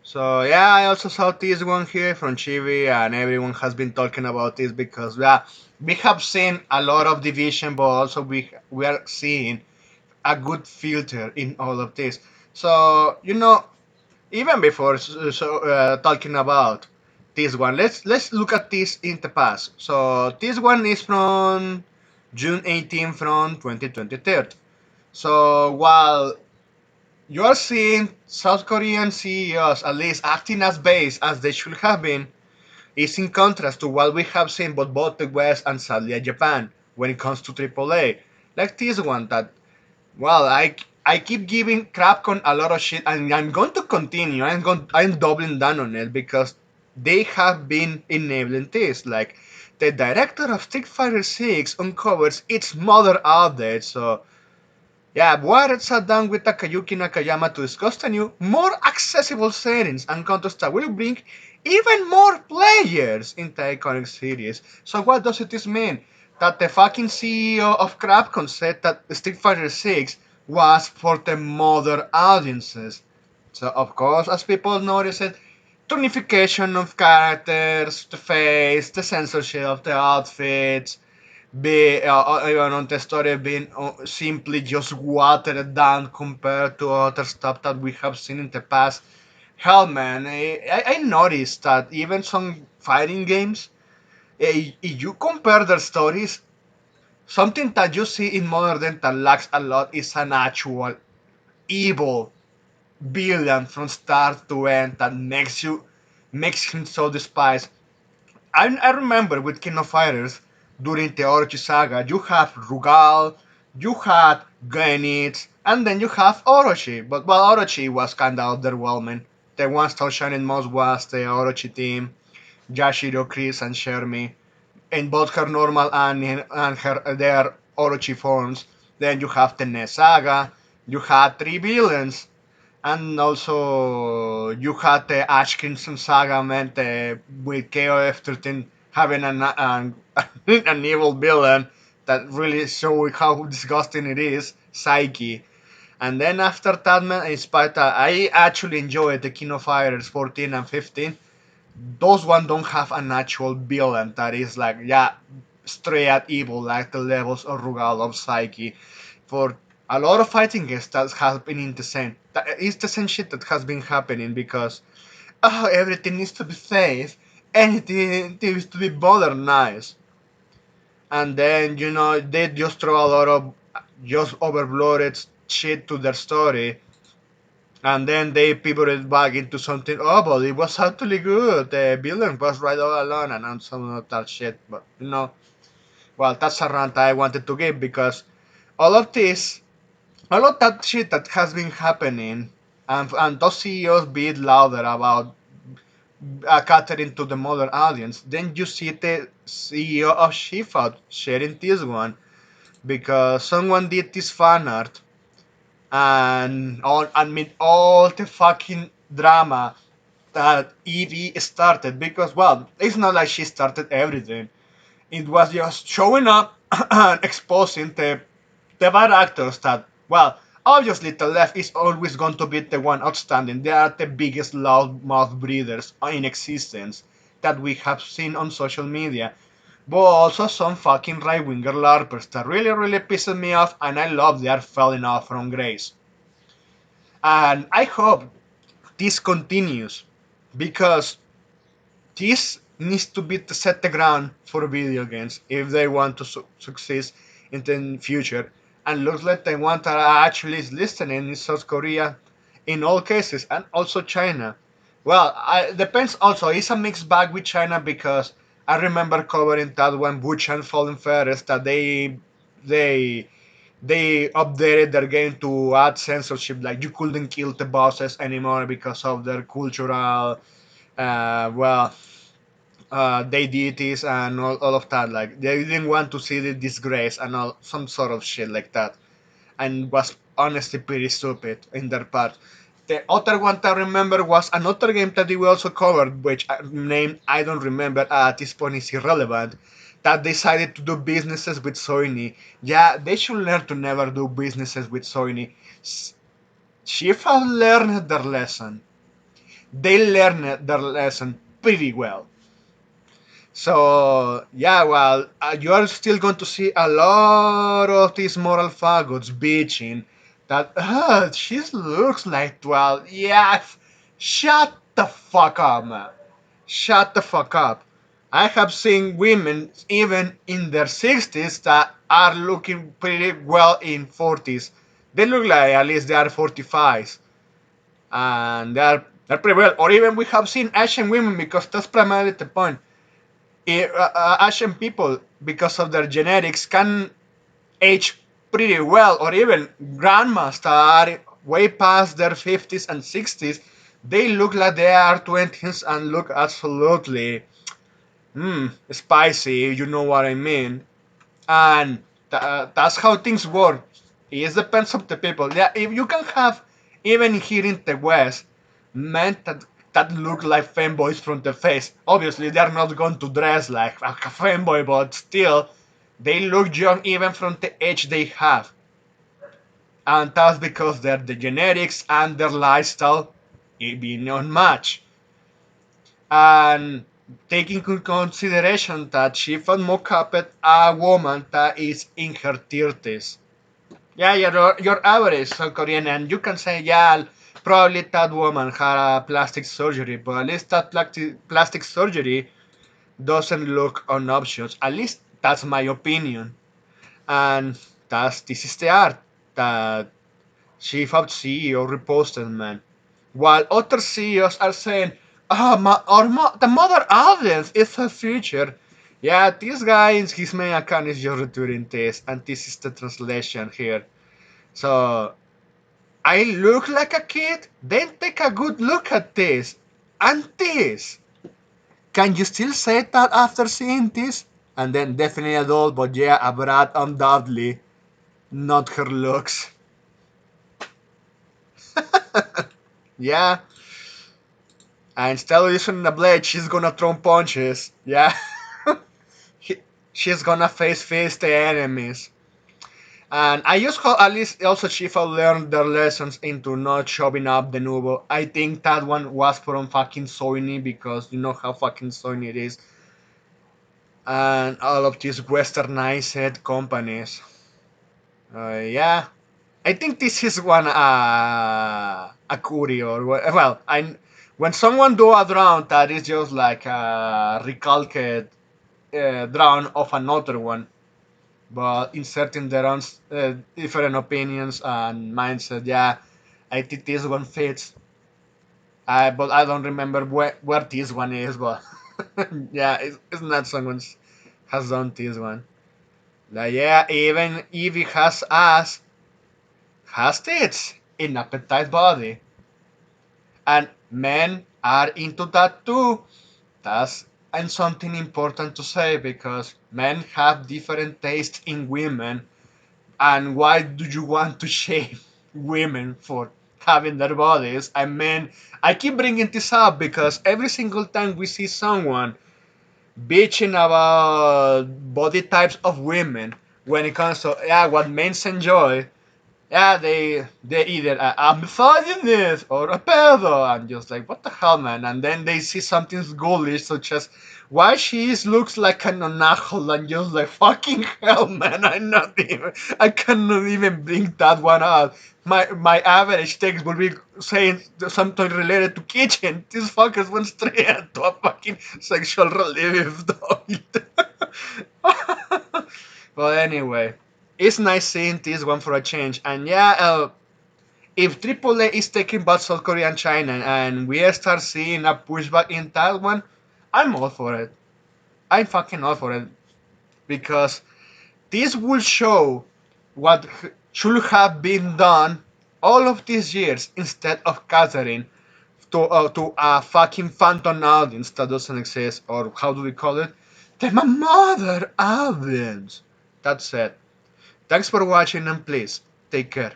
So yeah, I also saw this one here from Chibi, and everyone has been talking about this because yeah, we have seen a lot of division, but also we are seeing a good filter in all of this. So even before talking about this one, let's look at this in the past. So this one is from June 18 from 2023. So while you are seeing South Korean CEOs at least acting as base as they should have been, is in contrast to what we have seen both the West and sadly Japan when it comes to AAA. Like this one that, well, I keep giving Capcom a lot of shit, and I'm going to continue. I'm doubling down on it because they have been enabling this. Like the director of Street Fighter 6 uncovers its mother update, so yeah, Wired sat down with Takayuki Nakayama to discuss the new, more accessible settings and contests that will bring even more players in the iconic series. So what does it mean? That the fucking CEO of Capcom said that Street Fighter 6 was for the modern audiences. So of course, as people noticed, tonification of characters, the face, the censorship of the outfits, even on the story being simply just watered down compared to other stuff that we have seen in the past. Hell, man, I noticed that even some fighting games, if you compare their stories, something that you see in modern that lacks a lot is an actual evil villain from start to end that makes him so despised. I remember with King of Fighters during the Orochi saga, you have Rugal, you had Genitz, and then you have Orochi. But well, Orochi was kinda underwhelming. The one still shining most was the Orochi team, Yashiro, Chris, and Shermie, in both her normal and her their Orochi forms. Then you have the Ness saga. You had three villains, and also, you had the Ash Crimson Saga meant with KOF 13 having an evil villain that really showed how disgusting it is, Psyche. And then after that, man, in spite I actually enjoyed the King of Fighters 14 and 15. Those one don't have an actual villain that is like, yeah, straight at evil, like the levels of Rugal of Psyche for a lot of fighting games that has been in the same. It's the same shit that has been happening because everything needs to be safe, anything needs to be modernized, and then they just throw a lot of just overloaded shit to their story, and then they pivot it back into something. Oh, but it was actually good. The villain was right all along, and some of that shit. But well, that's a rant I wanted to give because all of this all of that shit that has been happening, and those CEOs be it louder about catering to the modern audience, then you see the CEO of Shifa sharing this one because someone did this fan art and amid all the fucking drama that Evie started because well, it's not like she started everything. It was just showing up and exposing the bad actors that, well, obviously the left is always going to be the one outstanding. They are the biggest loudmouth breeders in existence that we have seen on social media. But also some fucking right-winger larpers that really, really pisses me off, and I love they are falling off from grace. And I hope this continues because this needs to be to set the ground for video games if they want to succeed in the future. And looks like the one that actually is listening is South Korea in all cases, and also China. Well, depends also. It's a mixed bag with China because I remember covering that when Butch and Fallen Feathers that they they updated their game to add censorship, like you couldn't kill the bosses anymore because of their cultural well they deities and all of that. Like they didn't want to see the disgrace and all some sort of shit like that, and was honestly pretty stupid in their part. The other one that I remember was another game that we also covered, which name I don't remember at this point is irrelevant. That decided to do businesses with Sony. Yeah, they should learn to never do businesses with Sony. Shifa learned their lesson. They learned their lesson pretty well. So yeah, well, you are still going to see a lot of these moral faggots bitching that she looks like 12. Yeah, shut the fuck up, man. Shut the fuck up. I have seen women even in their 60s that are looking pretty well in 40s. They look like at least they are 45s, and they're pretty well. Or even we have seen Asian women, because that's primarily the point. Asian people, because of their genetics, can age pretty well, or even grandmas that are way past their 50s and 60s. They look like they are 20s and look absolutely spicy, you know what I mean. And that's how things work. It depends on the people. Yeah, if you can have, even here in the West, men that look like fanboys from the face. Obviously, they're not going to dress like a fanboy, but still, they look young even from the age they have. And that's because they're the genetics and their lifestyle being unmatched. And taking into consideration that she found mock-up a woman that is in her 30s. Yeah, your average South Korean, and you can say, yeah, probably that woman had a plastic surgery, but at least that plastic surgery doesn't look on options. At least that's my opinion. And this is the art that Chief of CEO reposted, man. While other CEOs are saying, the mother audience is the future. Yeah, this guy in his main account is just retweeting this, and this is the translation here. So, I look like a kid? Then take a good look at this. And this. Can you still say that after seeing this? And then definitely adult, but yeah, a brat undoubtedly. Not her looks. Yeah, and instead of using the blade, she's gonna throw punches. Yeah, He- she's gonna face the enemies. And I just hope at least also Shifa learned their lessons into not shoving up the nubo. I think that one was from fucking Sony, because you know how fucking Sony it is. And all of these westernized companies. Yeah, I think this is one a curio. Well, I when someone do a drawing that is just like a recalced drawing of another one, but inserting their own different opinions and mindset. Yeah, I think this one fits. But I don't remember where this one is. But yeah, it's not someone has done this one. Like, yeah, even Evie has ass, has tits in a petite body, and men are into that too. That's and something important to say, because men have different tastes in women. And why do you want to shame women for having their bodies? I mean, I keep bringing this up because every single time we see someone bitching about body types of women, when it comes to, yeah, what men enjoy, yeah, they either a misogynist or a pedo, and just like, what the hell, man? And then they see something ghoulish, such as why she looks like an onahol, and just like, fucking hell, man, I cannot even bring that one out. My average text will be saying something related to kitchen. These fuckers went straight into a fucking sexual relief, dog. But anyway, it's nice seeing this one for a change. And yeah, if AAA is taking back South Korea and China, and we start seeing a pushback in that one, I'm all for it. I'm fucking all for it, because this will show what should have been done all of these years, instead of catering to a fucking phantom audience that doesn't exist, or how do we call it? The mother audience. That's it. Thanks for watching, and please take care.